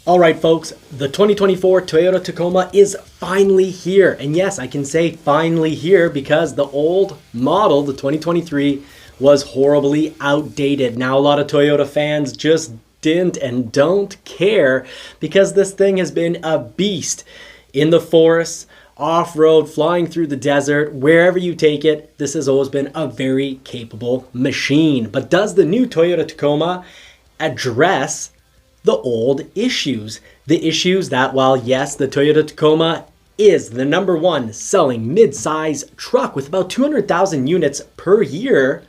All right, folks, the 2024 Toyota Tacoma is finally here. And yes, I can say finally here because the old model, the 2023, was horribly outdated. Now, a lot of Toyota fans just didn't and don't care because this thing has been a beast in the forests, off-road, flying through the desert, wherever you take it. This has always been a very capable machine. But does the new Toyota Tacoma address the old issues? The issues that, while yes, the Toyota Tacoma is the #1 selling mid-size truck with about 200,000 units per year,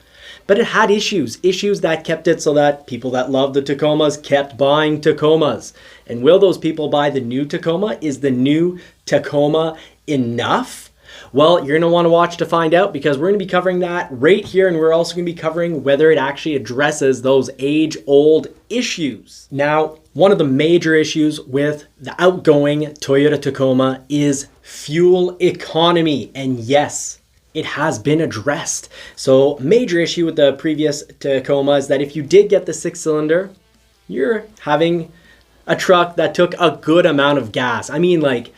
but it had issues that kept it so that people that love the Tacomas kept buying Tacomas. And will those people buy the new Tacoma? Is the new Tacoma enough? Well, you're going to want to watch to find out because we're going to be covering that right here, and we're also going to be covering whether it actually addresses those age-old issues. Now, one of the major issues with the outgoing Toyota Tacoma is fuel economy, and yes, it has been addressed. So, major issue with the previous Tacoma is that if you did get the 6-cylinder, you're having a truck that took a good amount of gas. I mean, like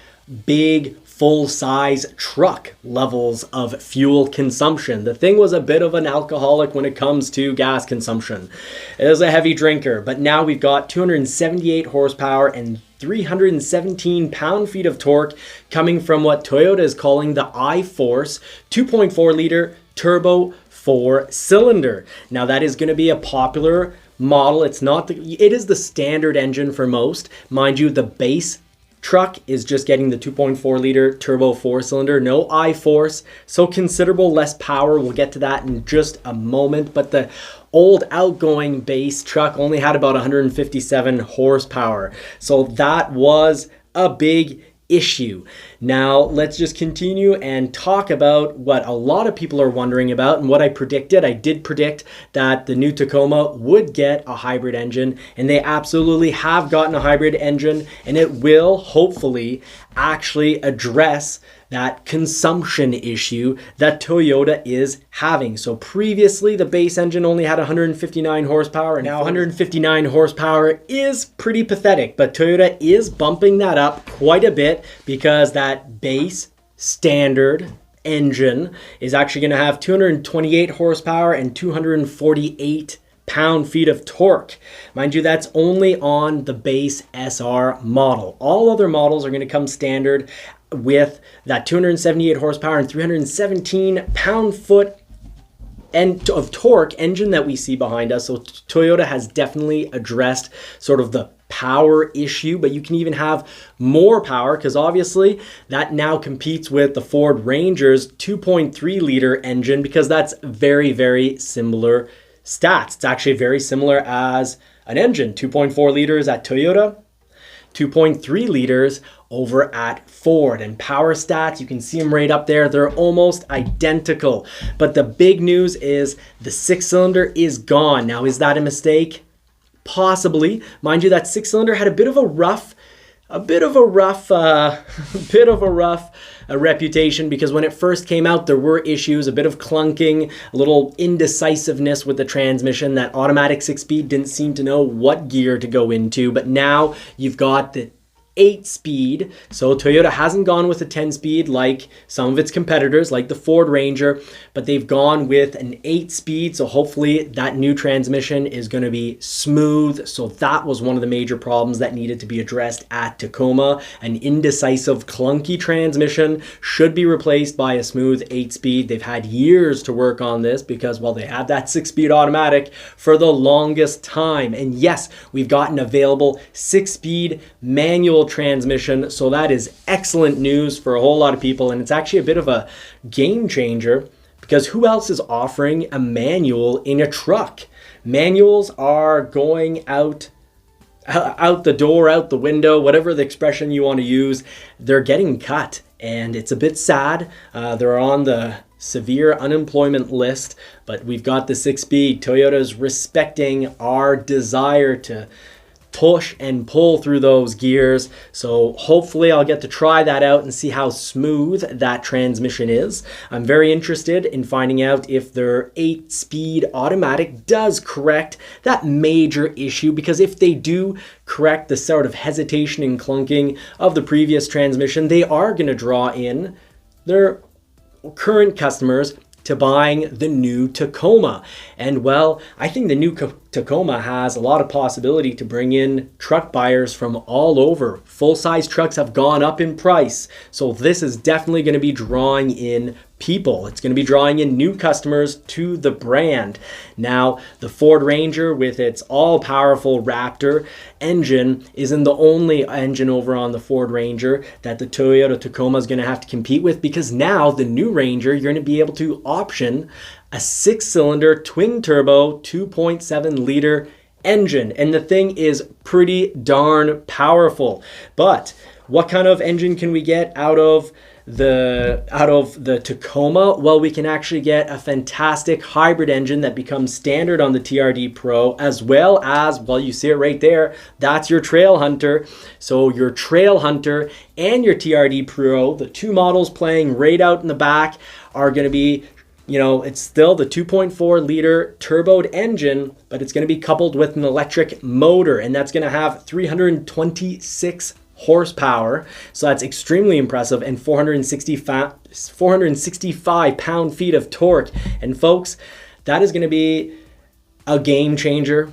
big full-size truck levels of fuel consumption. The thing was a bit of an alcoholic when it comes to gas consumption. It was a heavy drinker, but now we've got 278 horsepower and 317 pound-feet of torque coming from what Toyota is calling the iForce 2.4-liter turbo 4-cylinder. Now that is going to be a popular model. It is the standard engine for most. Mind you, the base truck is just getting the 2.4-liter turbo 4-cylinder, no iForce, so considerable less power. We'll get to that in just a moment, but the old outgoing base truck only had about 157 horsepower, so that was a big issue. Now let's just continue and talk about what a lot of people are wondering about and what I predicted. I did predict that the new Tacoma would get a hybrid engine, and they absolutely have gotten a hybrid engine, and it will hopefully actually address that consumption issue that Toyota is having. So previously the base engine only had 159 horsepower, and now 159 horsepower is pretty pathetic, but Toyota is bumping that up quite a bit because that base standard engine is actually going to have 228 horsepower and 248 pound-feet of torque. Mind you, that's only on the base SR model. All other models are going to come standard with that 278 horsepower and 317 pound-foot of torque engine that we see behind us. So Toyota has definitely addressed sort of the power issue, but you can even have more power because obviously that now competes with the Ford Ranger's 2.3-liter engine because that's very, very similar stats. It's actually very similar as an engine. 2.4 liters at Toyota, 2.3 liters over at Ford. And power stats, you can see them right up there. They're almost identical. But the big news is the 6-cylinder is gone. Now, is that a mistake? Possibly. Mind you, that 6-cylinder had a bit of a rough reputation because when it first came out, there were issues, a bit of clunking, a little indecisiveness with the transmission. That automatic 6-speed didn't seem to know what gear to go into, but now you've got the 8-speed. So Toyota hasn't gone with a 10-speed like some of its competitors, like the Ford Ranger, but they've gone with an 8-speed. So hopefully that new transmission is going to be smooth. So that was one of the major problems that needed to be addressed at Tacoma. An indecisive, clunky transmission should be replaced by a smooth 8-speed. They've had years to work on this because, well, they had that 6-speed automatic for the longest time. And yes, we've got an available 6-speed manual transmission, so that is excellent news for a whole lot of people, and it's actually a bit of a game changer because who else is offering a manual in a truck? Manuals are going out the door, out the window, whatever the expression you want to use. They're getting cut, and it's a bit sad. They're on the severe unemployment list, but we've got the 6-speed. Toyota's respecting our desire to push and pull through those gears. So hopefully I'll get to try that out and see how smooth that transmission is. I'm very interested in finding out if their 8-speed automatic does correct that major issue, because if they do correct the sort of hesitation and clunking of the previous transmission, they are going to draw in their current customers to buying the new Tacoma. And well, I think the new Tacoma has a lot of possibility to bring in truck buyers from all over. Full-size trucks have gone up in price, so this is definitely going to be drawing in people. It's going to be drawing in new customers to the brand. Now, the Ford Ranger with its all-powerful Raptor engine isn't the only engine over on the Ford Ranger that the Toyota Tacoma is going to have to compete with, because now the new Ranger, you're going to be able to option a 6-cylinder twin-turbo 2.7-liter engine, and the thing is pretty darn powerful. But what kind of engine can we get out of the Tacoma? Well, we can actually get a fantastic hybrid engine that becomes standard on the TRD Pro, as well as, well, you see it right there, that's your Trail Hunter. So your Trail Hunter and your TRD Pro, the two models playing right out in the back, are going to be, you know, it's still the 2.4-liter turboed engine, but it's going to be coupled with an electric motor, and that's going to have 326 horsepower. So that's extremely impressive, and 465 pound-feet of torque. And folks, that is going to be a game changer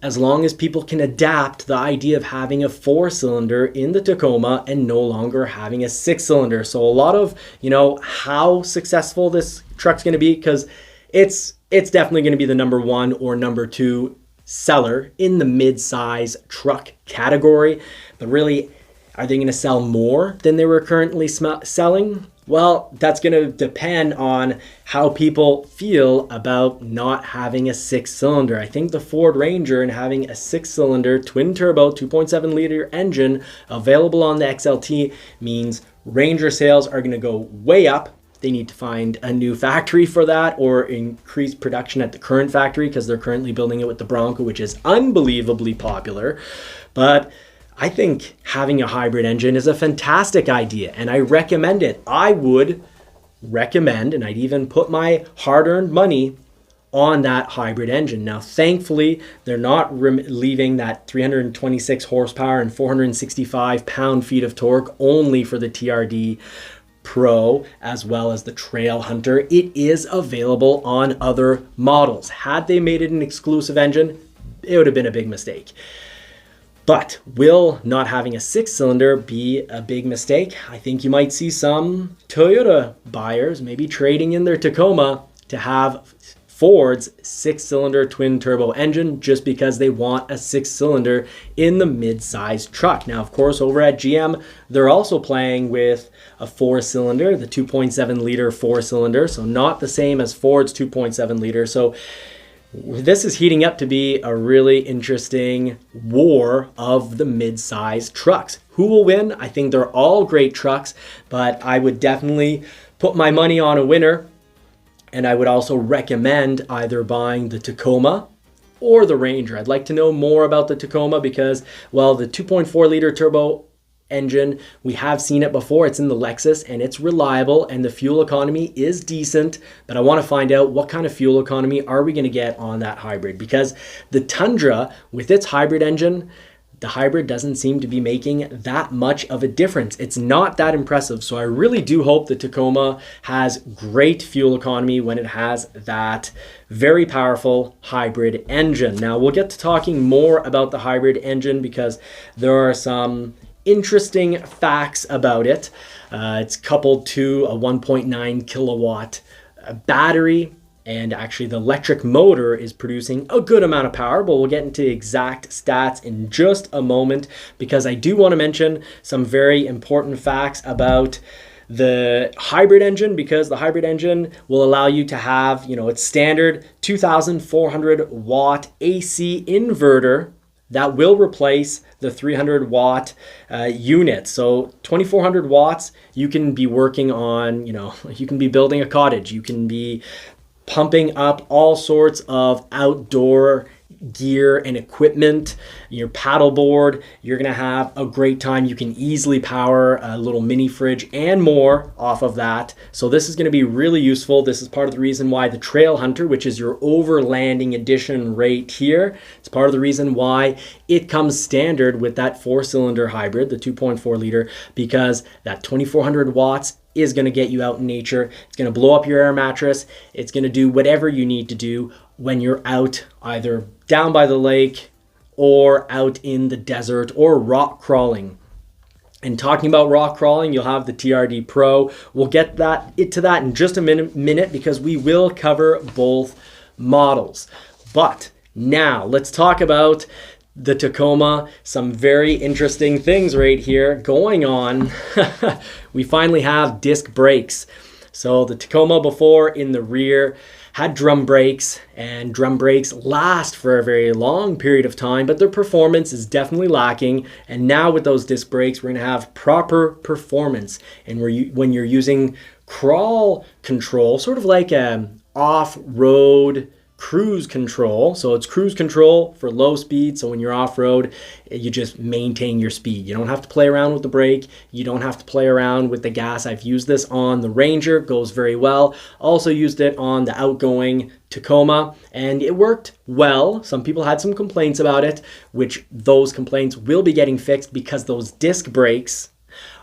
as long as people can adapt the idea of having a 4-cylinder in the Tacoma and no longer having a 6-cylinder. So a lot of, you know, how successful this truck's going to be, because it's definitely going to be the number 1 or number 2 seller in the mid-size truck category. But really, are they going to sell more than they were currently selling? Well, that's going to depend on how people feel about not having a 6-cylinder. I think the Ford Ranger and having a 6-cylinder twin-turbo 2.7-liter engine available on the XLT means Ranger sales are going to go way up. They need to find a new factory for that, or increase production at the current factory, because they're currently building it with the Bronco, which is unbelievably popular. But I think having a hybrid engine is a fantastic idea, and I recommend it. I would recommend, and I'd even put my hard-earned money on that hybrid engine. Now, thankfully, they're not leaving that 326 horsepower and 465 pound-feet of torque only for the TRD Pro as well as the Trail Hunter. It is available on other models. Had they made it an exclusive engine, it would have been a big mistake. But will not having a 6-cylinder be a big mistake? I think you might see some Toyota buyers maybe trading in their Tacoma to have Ford's 6-cylinder twin-turbo engine, just because they want a 6-cylinder in the mid-sized truck. Now, of course, over at GM, they're also playing with a 4-cylinder, the 2.7-liter 4-cylinder, so not the same as Ford's 2.7-liter. So this is heating up to be a really interesting war of the mid-sized trucks. Who will win? I think they're all great trucks, but I would definitely put my money on a winner. And I would also recommend either buying the Tacoma or the Ranger. I'd like to know more about the Tacoma because, well, the 2.4-liter turbo engine, we have seen it before. It's in the Lexus and it's reliable and the fuel economy is decent, but I want to find out what kind of fuel economy are we going to get on that hybrid, because the Tundra with its hybrid engine, the hybrid doesn't seem to be making that much of a difference. It's not that impressive. So I really do hope the Tacoma has great fuel economy when it has that very powerful hybrid engine. Now we'll get to talking more about the hybrid engine because there are some interesting facts about it. It's coupled to a 1.9 kilowatt battery, and actually the electric motor is producing a good amount of power, but we'll get into exact stats in just a moment because I do want to mention some very important facts about the hybrid engine, because the hybrid engine will allow you to have, its standard 2,400 watt AC inverter that will replace the 300 watt unit. So 2,400 watts, you can be working on, you can be building a cottage, you can be pumping up all sorts of outdoor gear and equipment, your paddleboard, you're gonna have a great time. You can easily power a little mini fridge and more off of that. So this is gonna be really useful. This is part of the reason why the Trail Hunter, which is your overlanding edition right here, it's part of the reason why it comes standard with that 4-cylinder hybrid, the 2.4 liter, because that 2400 watts is going to get you out in nature. It's going to blow up your air mattress. It's going to do whatever you need to do when you're out, either down by the lake or out in the desert or rock crawling. And talking about rock crawling, you'll have the TRD Pro. We'll get to that in just a minute because we will cover both models. But now let's talk about the Tacoma. Some very interesting things right here going on. We finally have disc brakes. So the Tacoma before in the rear had drum brakes, and drum brakes last for a very long period of time, but their performance is definitely lacking. And now with those disc brakes, we're gonna have proper performance. And when you're using crawl control, sort of like an off-road cruise control. So it's cruise control for low speed. So when you're off-road, you just maintain your speed. You don't have to play around with the brake. You don't have to play around with the gas. I've used this on the Ranger, goes very well. Also used it on the outgoing Tacoma, and it worked well. Some people had some complaints about it, which those complaints will be getting fixed because those disc brakes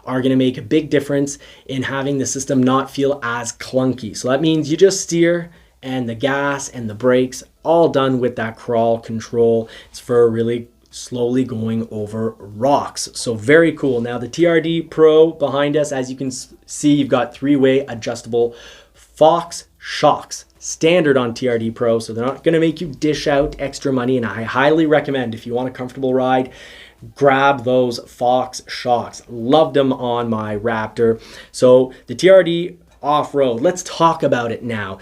are going to make a big difference in having the system not feel as clunky. So that means you just steer, and the gas and the brakes all done with that crawl control. It's for really slowly going over rocks. So very cool. Now the TRD Pro behind us, as you can see, you've got 3-way adjustable Fox shocks, standard on TRD Pro. So they're not going to make you dish out extra money. And I highly recommend, if you want a comfortable ride, grab those Fox shocks. Loved them on my Raptor. So the TRD off-road, let's talk about it now.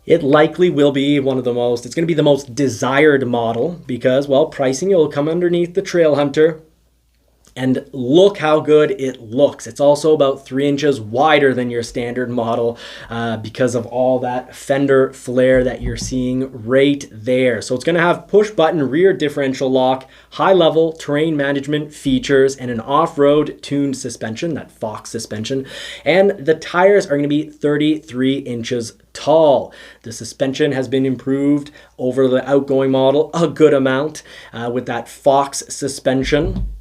It likely will be it's going to be the most desired model because, well, pricing, it will come underneath the Trail Hunter. And look how good it looks. It's also about 3 inches wider than your standard model because of all that fender flare that you're seeing right there. So it's going to have push button rear differential lock, high level terrain management features, and an off-road tuned suspension, that Fox suspension. And the tires are going to be 33 inches tall. The suspension has been improved over the outgoing model a good amount with that Fox suspension.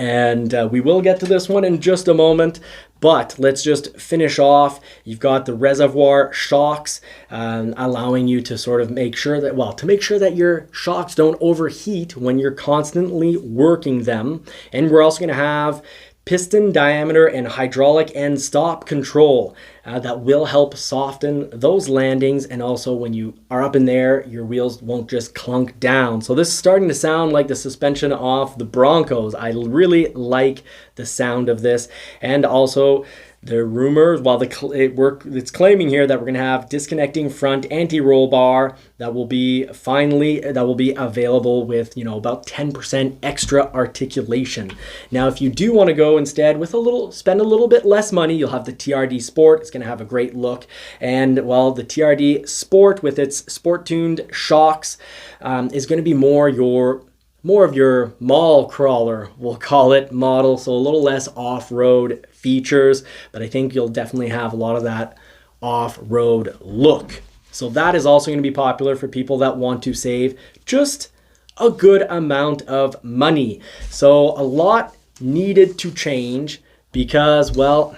And we will get to this one in just a moment, but let's just finish off. You've got the reservoir shocks, allowing you to sort of make sure that your shocks don't overheat when you're constantly working them. And we're also going to have piston diameter and hydraulic end stop control that will help soften those landings, and also when you are up in there, your wheels won't just clunk down. So this is starting to sound like the suspension off the Broncos. I really like the sound of this. And also the rumors, it's claiming here that we're going to have disconnecting front anti-roll bar that will be available with, about 10% extra articulation. Now, if you do want to go instead with spend a little bit less money, you'll have the TRD Sport. It's going to have a great look. And well, the TRD Sport with its sport tuned shocks is going to be more of your mall crawler, we'll call it, model. So a little less off-road features, but I think you'll definitely have a lot of that off-road look. So that is also going to be popular for people that want to save just a good amount of money. So a lot needed to change because, well,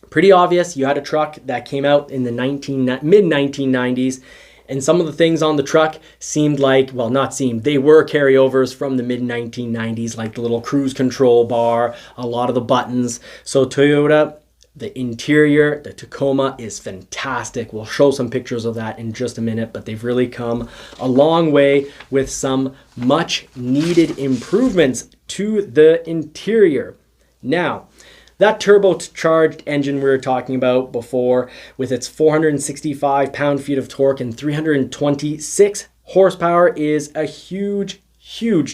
pretty obvious. You had a truck that came out in the mid-1990s, and some of the things on the truck they were carryovers from the mid-1990s, like the little cruise control bar, a lot of the buttons. So Toyota, the interior, the Tacoma is fantastic. We'll show some pictures of that in just a minute, but they've really come a long way with some much needed improvements to the interior. Now, that turbocharged engine we were talking about before, with its 465 pound-feet of torque and 326 horsepower, is a huge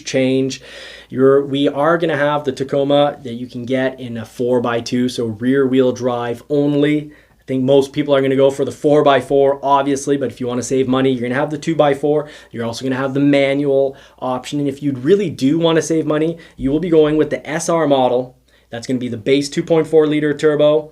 change. We are going to have the Tacoma that you can get in a 4x2, so rear wheel drive only. I think most people are going to go for the 4x4, obviously, but if you want to save money, you're going to have the 2x4. You're also going to have the manual option. And if you really do want to save money, you will be going with the SR model. That's going to be the base 2.4 liter turbo,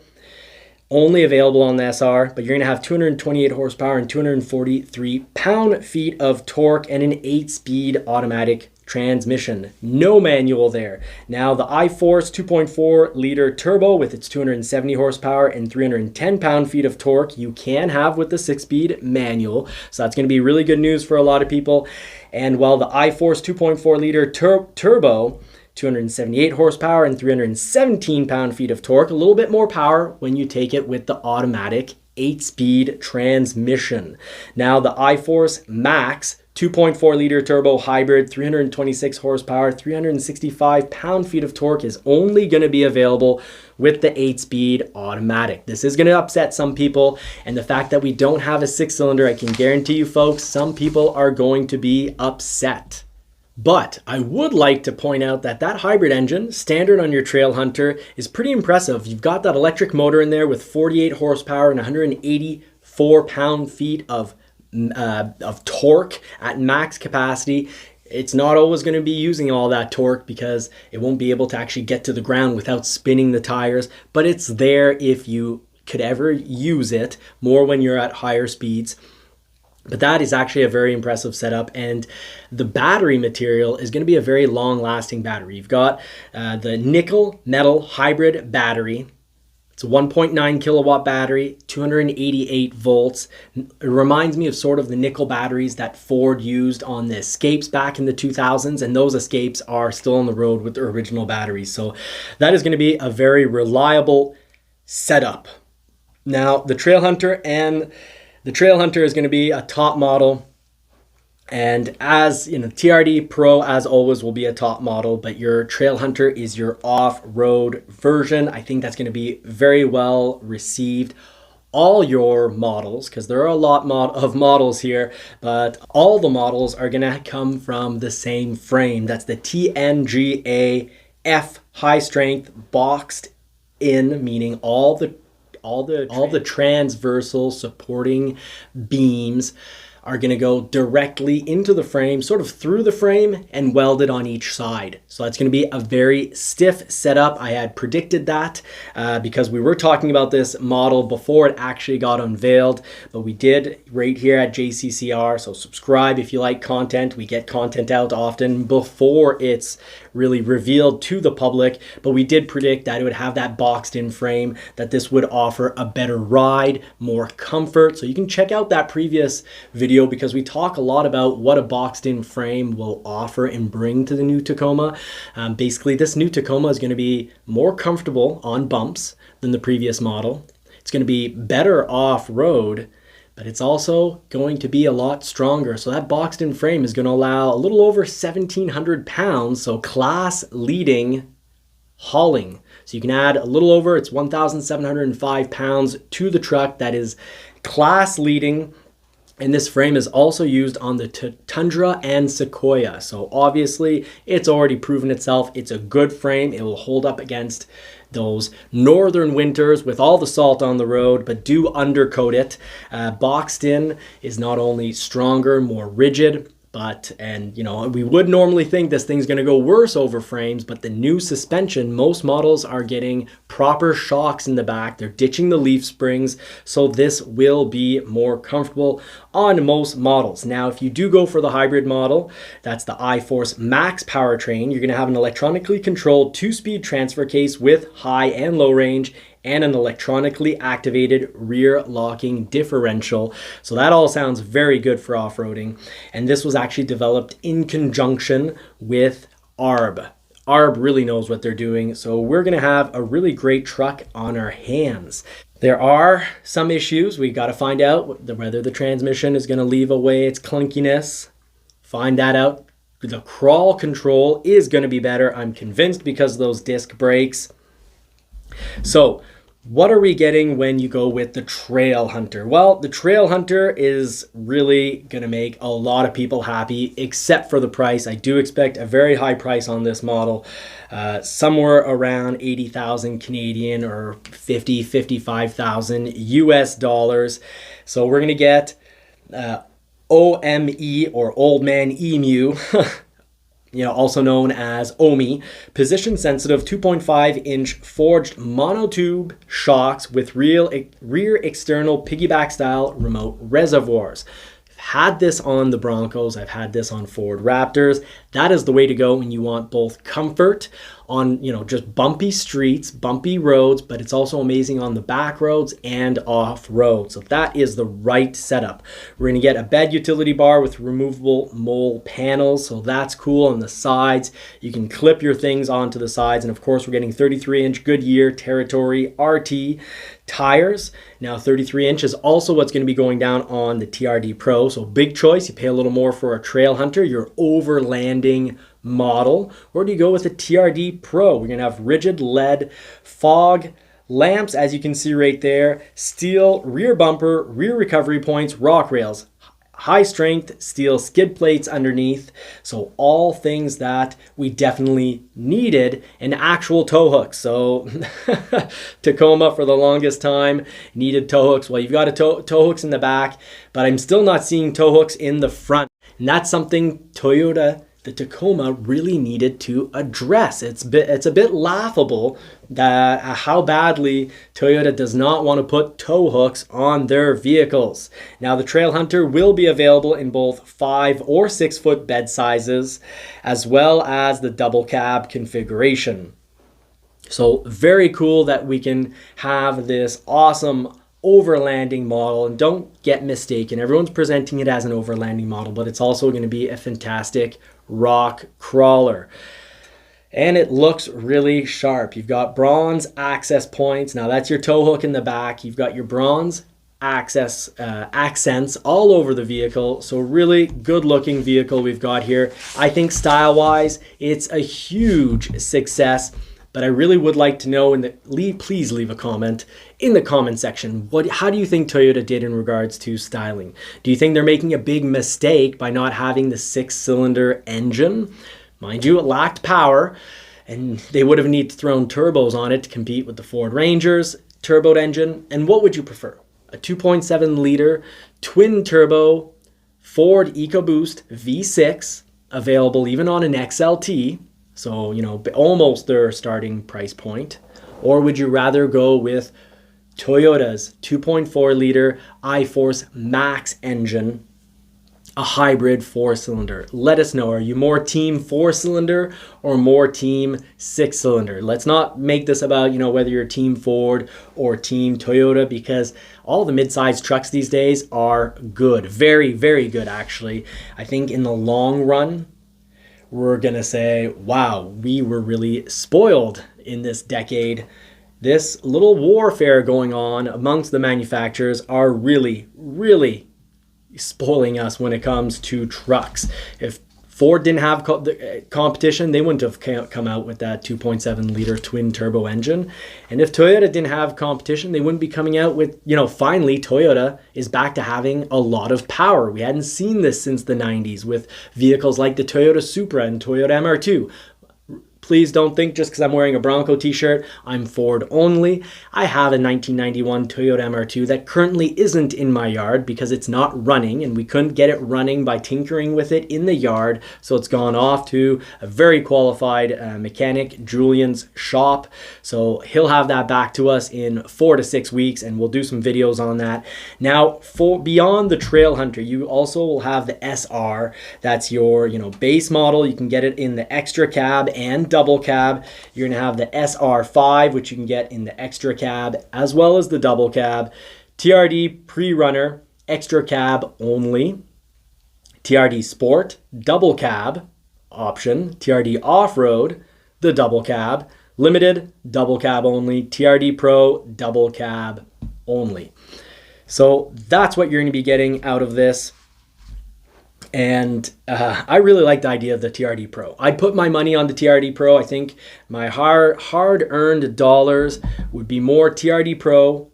only available on the SR, but you're going to have 228 horsepower and 243 pound-feet of torque and an 8-speed automatic transmission. No manual there. Now the iForce 2.4 liter turbo with its 270 horsepower and 310 pound-feet of torque you can have with the 6-speed manual. So that's going to be really good news for a lot of people. And while the iForce 2.4 liter turbo, 278 horsepower and 317 pound-feet of torque, a little bit more power when you take it with the automatic 8-speed transmission. Now the iForce Max 2.4 liter turbo hybrid, 326 horsepower, 365 pound-feet of torque is only going to be available with the 8-speed automatic. This is going to upset some people, and the fact that we don't have a 6-cylinder, I can guarantee you folks, some people are going to be upset. But I would like to point out that that hybrid engine, standard on your Trail Hunter, is pretty impressive. You've got that electric motor in there with 48 horsepower and 184 pound-feet of torque at max capacity. It's not always going to be using all that torque because it won't be able to actually get to the ground without spinning the tires, but it's there if you could ever use it, more when you're at higher speeds. But that is actually a very impressive setup, and the battery material is going to be a very long-lasting battery. You've got the nickel metal hybrid battery. It's a 1.9 kilowatt battery, 288 volts. It reminds me of sort of the nickel batteries that Ford used on the Escapes back in the 2000s, and those Escapes are still on the road with the original batteries. So that is going to be a very reliable setup. Now, the Trail Hunter is going to be a top model, and as you know, TRD Pro as always will be a top model, but your Trail Hunter is your off-road version. I think that's going to be very well received. All your models, because there are a lot of models here, but all the models are going to come from the same frame. That's the TNGA F high strength boxed in, meaning all the transversal supporting beams are going to go directly into the frame, sort of through the frame and welded on each side. So that's going to be a very stiff setup. I had predicted that because we were talking about this model before it actually got unveiled, but we did right here at JCCR. So subscribe if you like content. We get content out often before it's really revealed to the public, but we did predict that it would have that boxed in frame, that this would offer a better ride, more comfort. So you can check out that previous video because we talk a lot about what a boxed in frame will offer and bring to the new Tacoma. Basically, this new Tacoma is going to be more comfortable on bumps than the previous model. It's going to be better off-road, but it's also going to be a lot stronger. So that boxed in frame is going to allow a little over 1,700 pounds, so class leading hauling. So you can add a little over, it's 1,705 pounds to the truck. That is class leading. And this frame is also used on the Tundra and Sequoia. So obviously it's already proven itself. It's a good frame. It will hold up against those northern winters with all the salt on the road, but do undercoat it. Boxed in is not only stronger, more rigid, and you know, we would normally think this thing's going to go worse over frames, but the new suspension, most models are getting proper shocks in the back. They're ditching the leaf springs, so this will be more comfortable on most models. Now, if you do go for the hybrid model, that's the iForce Max powertrain, you're going to have an electronically controlled 2-speed transfer case with high and low range, and an electronically activated rear locking differential. So that all sounds very good for off-roading. And this was actually developed in conjunction with ARB. ARB really knows what they're doing. So we're gonna have a really great truck on our hands. There are some issues. We gotta find out whether the transmission is gonna leave away its clunkiness. Find that out. The crawl control is gonna be better, I'm convinced, because of those disc brakes. So What are we getting when you go with the Trail Hunter? Well, the Trail Hunter is really going to make a lot of people happy, except for the price. I do expect a very high price on this model, somewhere around 80,000 Canadian or 55,000 US dollars. So we're going to get OME, or Old Man Emu, also known as OMI, position sensitive 2.5-inch forged monotube shocks with rear external piggyback style remote reservoirs. I've had this on the Broncos, I've had this on Ford Raptors. That is the way to go when you want both comfort on, just bumpy streets, bumpy roads, but it's also amazing on the back roads and off road. So that is the right setup. We're going to get a bed utility bar with removable mole panels. So that's cool on the sides. You can clip your things onto the sides. And of course, we're getting 33-inch Goodyear Territory RT tires. Now 33-inch is also what's going to be going down on the TRD Pro. So big choice. You pay a little more for a Trail Hunter, your overlanding model. Or do you go with a TRD Pro? We're going to have rigid LED fog lamps, as you can see right there, steel rear bumper, rear recovery points, rock rails, high strength steel skid plates underneath. So all things that we definitely needed, and actual tow hooks. So Tacoma for the longest time needed tow hooks. Well, you've got a tow hooks in the back, but I'm still not seeing tow hooks in the front. And that's something the Tacoma really needed to address. It's a bit laughable that how badly Toyota does not want to put tow hooks on their vehicles. Now the Trail Hunter will be available in both 5 or 6 foot bed sizes, as well as the double cab configuration. So very cool that we can have this awesome overlanding model. And don't get mistaken, everyone's presenting it as an overlanding model, but it's also going to be a fantastic rock crawler. And it looks really sharp. You've got bronze access points. Now that's your tow hook in the back. You've got your bronze accents all over the vehicle. So really good looking vehicle we've got here. I think style wise, it's a huge success. But I really would like to know, please leave a comment in the comment section. How do you think Toyota did in regards to styling? Do you think they're making a big mistake by not having the 6-cylinder engine? Mind you, it lacked power, and they would have needed to throw turbos on it to compete with the Ford Ranger's turbo engine. And what would you prefer? A 2.7 liter twin turbo Ford EcoBoost V6, available even on an XLT. So, almost their starting price point. Or would you rather go with Toyota's 2.4 liter iForce Max engine, a hybrid 4-cylinder? Let us know. Are you more team 4-cylinder or more team 6-cylinder? Let's not make this about, whether you're team Ford or team Toyota, because all the mid-size trucks these days are good. Very, very good, actually. I think in the long run, we're going to say, wow, we were really spoiled in this decade. This little warfare going on amongst the manufacturers are really, really spoiling us when it comes to trucks. If Ford didn't have competition, they wouldn't have come out with that 2.7 liter twin turbo engine. And if Toyota didn't have competition, they wouldn't be coming out with, finally Toyota is back to having a lot of power. We hadn't seen this since the 90s with vehicles like the Toyota Supra and Toyota MR2. Please don't think just because I'm wearing a Bronco t-shirt, I'm Ford only. I have a 1991 Toyota MR2 that currently isn't in my yard because it's not running, and we couldn't get it running by tinkering with it in the yard. So it's gone off to a very qualified mechanic, Julian's shop. So he'll have that back to us in 4 to 6 weeks, and we'll do some videos on that. Now, beyond the Trail Hunter, you also will have the SR. That's your base model. You can get it in the extra cab and double cab. You're going to have the SR5, which you can get in the extra cab as well as the double cab. TRD Pre-Runner, extra cab only. TRD Sport, double cab option. TRD Off-Road, the double cab. Limited, double cab only. TRD Pro, double cab only. So that's what you're going to be getting out of this. And I really like the idea of the TRD Pro. I'd put my money on the TRD Pro. I think my hard-earned dollars would be more TRD Pro,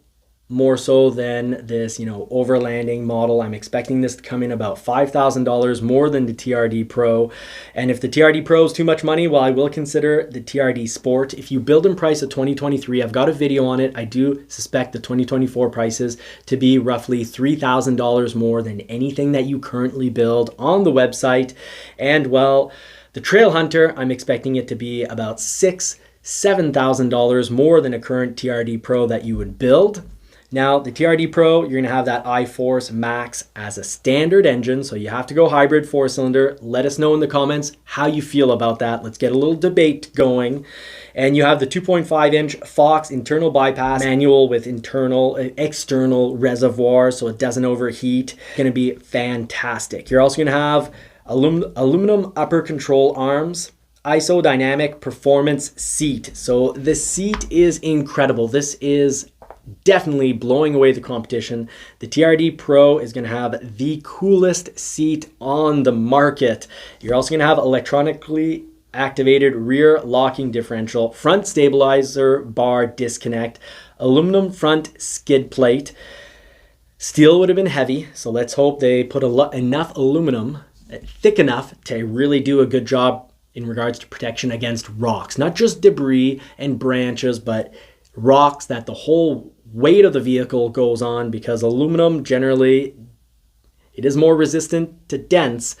more so than this, overlanding model. I'm expecting this to come in about $5,000 more than the TRD Pro. And if the TRD Pro is too much money, well, I will consider the TRD Sport. If you build and price a 2023, I've got a video on it. I do suspect the 2024 prices to be roughly $3,000 more than anything that you currently build on the website. And well, the Trail Hunter, I'm expecting it to be about $7,000 more than a current TRD Pro that you would build. Now, the TRD Pro, you're going to have that iForce Max as a standard engine, so you have to go hybrid 4-cylinder. Let us know in the comments how you feel about that. Let's get a little debate going. And you have the 2.5-inch Fox internal bypass manual with external reservoir, so it doesn't overheat. It's going to be fantastic. You're also going to have aluminum upper control arms, isodynamic performance seat. So the seat is incredible. This is definitely blowing away the competition. The TRD Pro is going to have the coolest seat on the market. You're also going to have electronically activated rear locking differential, front stabilizer bar disconnect, aluminum front skid plate. Steel would have been heavy, so let's hope they put enough aluminum, thick enough to really do a good job in regards to protection against rocks. Not just debris and branches, but rocks that the whole weight of the vehicle goes on, because aluminum generally, it is more resistant to dents,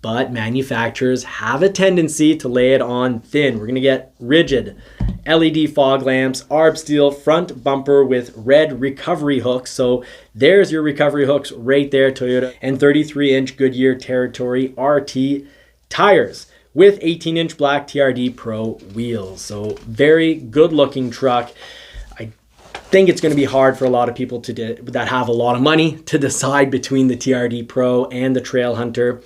but manufacturers have a tendency to lay it on thin. We're going to get rigid LED fog lamps, ARB steel front bumper with red recovery hooks. So there's your recovery hooks right there, Toyota, and 33-inch Goodyear Territory RT tires with 18-inch black TRD Pro wheels. So very good looking truck. I think it's going to be hard for a lot of people that have a lot of money to decide between the TRD Pro and the Trail Hunter.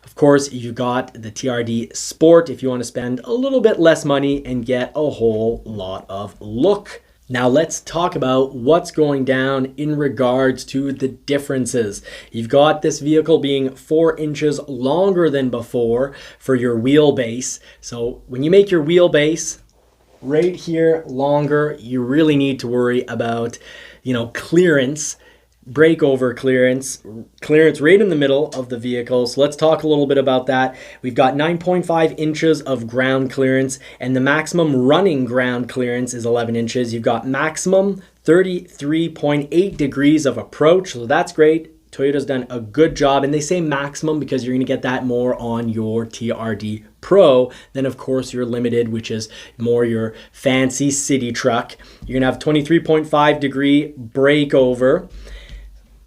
Of course, you got the TRD Sport if you want to spend a little bit less money and get a whole lot of look. Now let's talk about what's going down in regards to the differences. You've got this vehicle being 4 inches longer than before for your wheelbase. So when you make your wheelbase right here longer, you really need to worry about, clearance, breakover clearance right in the middle of the vehicle. So let's talk a little bit about that. We've got 9.5 inches of ground clearance, and the maximum running ground clearance is 11 inches. You've got maximum 33.8 degrees of approach, so that's great. Toyota's done a good job, and they say maximum because you're going to get that more on your TRD Pro. Then of course you're limited, which is more your fancy city truck. You're going to have 23.5 degree breakover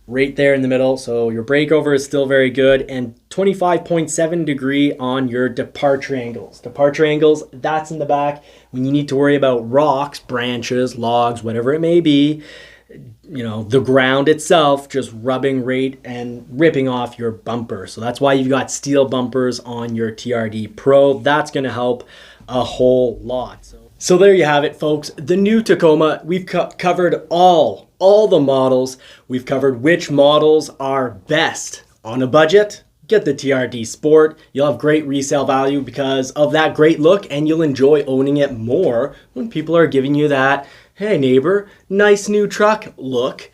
right there in the middle, so your breakover is still very good, and 25.7 degree on your departure angles. Departure angles, that's in the back when you need to worry about rocks, branches, logs, whatever it may be, the ground itself just rubbing right and ripping off your bumper. So that's why you've got steel bumpers on your TRD Pro. That's going to help a whole lot. So there you have it, folks. The new Tacoma, we've covered all the models. We've covered which models are best. On a budget, get the TRD Sport. You'll have great resale value because of that great look, and you'll enjoy owning it more when people are giving you that, hey neighbor, nice new truck look.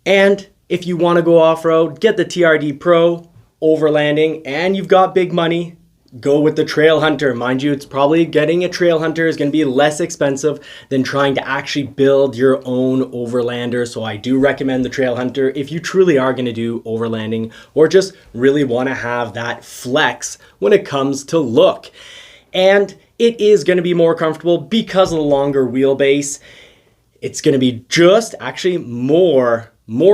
And if you want to go off-road, get the TRD Pro, overlanding, and you've got big money, go with the Trail Hunter. Mind you, it's probably getting a Trail Hunter is going to be less expensive than trying to actually build your own overlander. So I do recommend the Trail Hunter if you truly are going to do overlanding or just really want to have that flex when it comes to look. And it is going to be more comfortable because of the longer wheelbase. It's going to be just actually more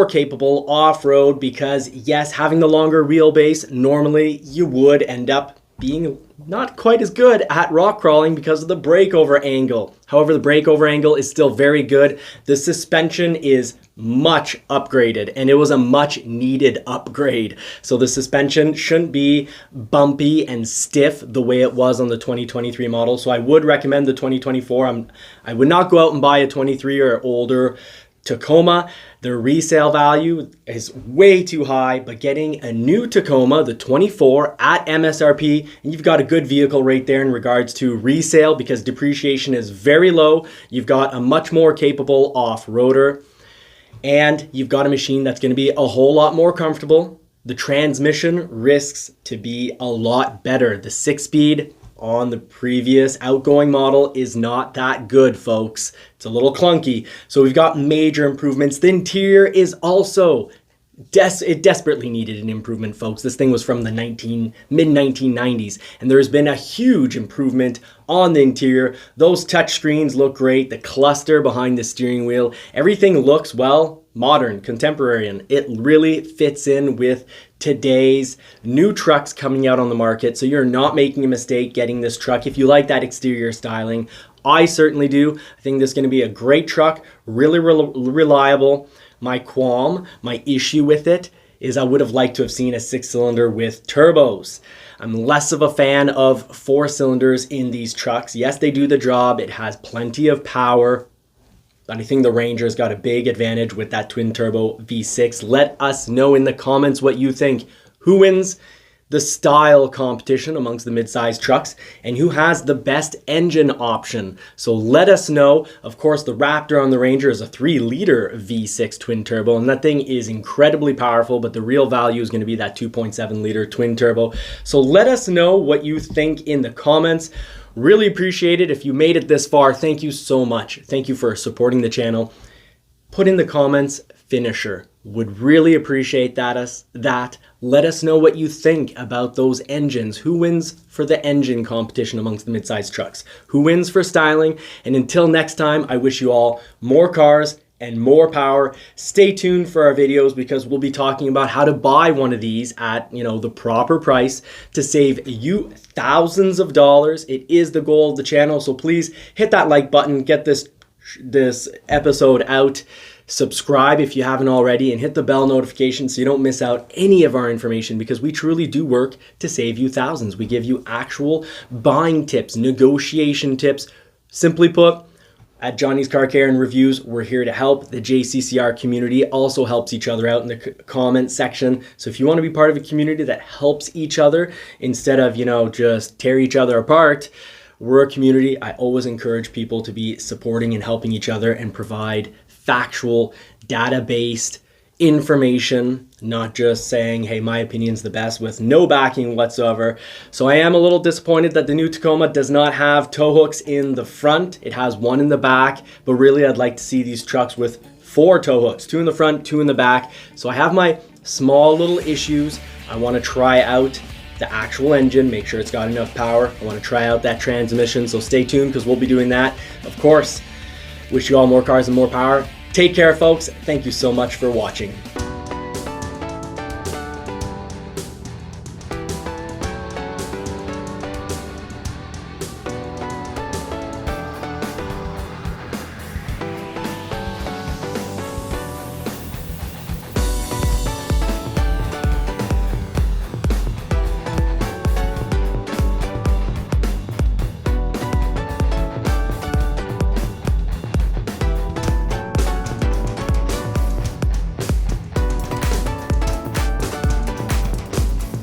capable off-road because yes, having the longer wheelbase, normally you would end up being not quite as good at rock crawling because of the breakover angle. However, the breakover angle is still very good. The suspension is much upgraded, and it was a much needed upgrade. So the suspension shouldn't be bumpy and stiff the way it was on the 2023 model. So I would recommend the 2024. I would not go out and buy a 23 or older Tacoma, their resale value is way too high, but getting a new Tacoma, the 24 at MSRP, and you've got a good vehicle right there in regards to resale because depreciation is very low. You've got a much more capable off-roader, and you've got a machine that's going to be a whole lot more comfortable. The transmission risks to be a lot better. The 6-speed on the previous outgoing model is not that good, folks. It's a little clunky. So we've got major improvements. The interior is also it desperately needed an improvement, folks. This thing was from the mid-1990s, and there's been a huge improvement on the interior. Those touchscreens look great. The cluster behind the steering wheel, everything looks, well, modern, contemporary, and it really fits in with today's new trucks coming out on the market. So you're not making a mistake getting this truck if you like that exterior styling. I certainly do. I think this is going to be a great truck, really reliable. My issue with it is I would have liked to have seen a 6-cylinder with turbos. I'm less of a fan of 4 cylinders in these trucks. Yes, they do the job. It has plenty of power. But I think the Ranger's got a big advantage with that twin turbo V6. Let us know in the comments what you think. Who wins the style competition amongst the mid-sized trucks and who has the best engine option? So let us know. Of course, the Raptor on the Ranger is a 3-liter V6 twin turbo, and that thing is incredibly powerful, but the real value is going to be that 2.7-liter twin turbo. So let us know what you think in the comments. Really appreciate it. If you made it this far, thank you so much. Thank you for supporting the channel. Put in the comments finisher. Would really appreciate that. Let us know what you think about those engines. Who wins for the engine competition amongst the mid-sized trucks? Who wins for styling? And until next time, I wish you all more cars and more power. Stay tuned for our videos because we'll be talking about how to buy one of these at, the proper price to save you thousands of dollars. It is the goal of the channel, so please hit that like button, get this episode out, subscribe if you haven't already, and hit the bell notification so you don't miss out any of our information because we truly do work to save you thousands. We give you actual buying tips, negotiation tips. Simply put, at Johnny's Car Care and Reviews, we're here to help. The JCCR community also helps each other out in the comment section. So if you want to be part of a community that helps each other instead of, just tear each other apart, we're a community. I always encourage people to be supporting and helping each other and provide factual, data-based information, not just saying, hey, my opinion's the best with no backing whatsoever. So I am a little disappointed that the new Tacoma does not have tow hooks in the front. It has one in the back, but really I'd like to see these trucks with 4 tow hooks, 2 in the front, 2 in the back. So I have my small little issues. I want to try out the actual engine, make sure it's got enough power. I want to try out that transmission, so stay tuned because we'll be doing that. Of course, wish you all more cars and more power. Take care, folks. Thank you so much for watching.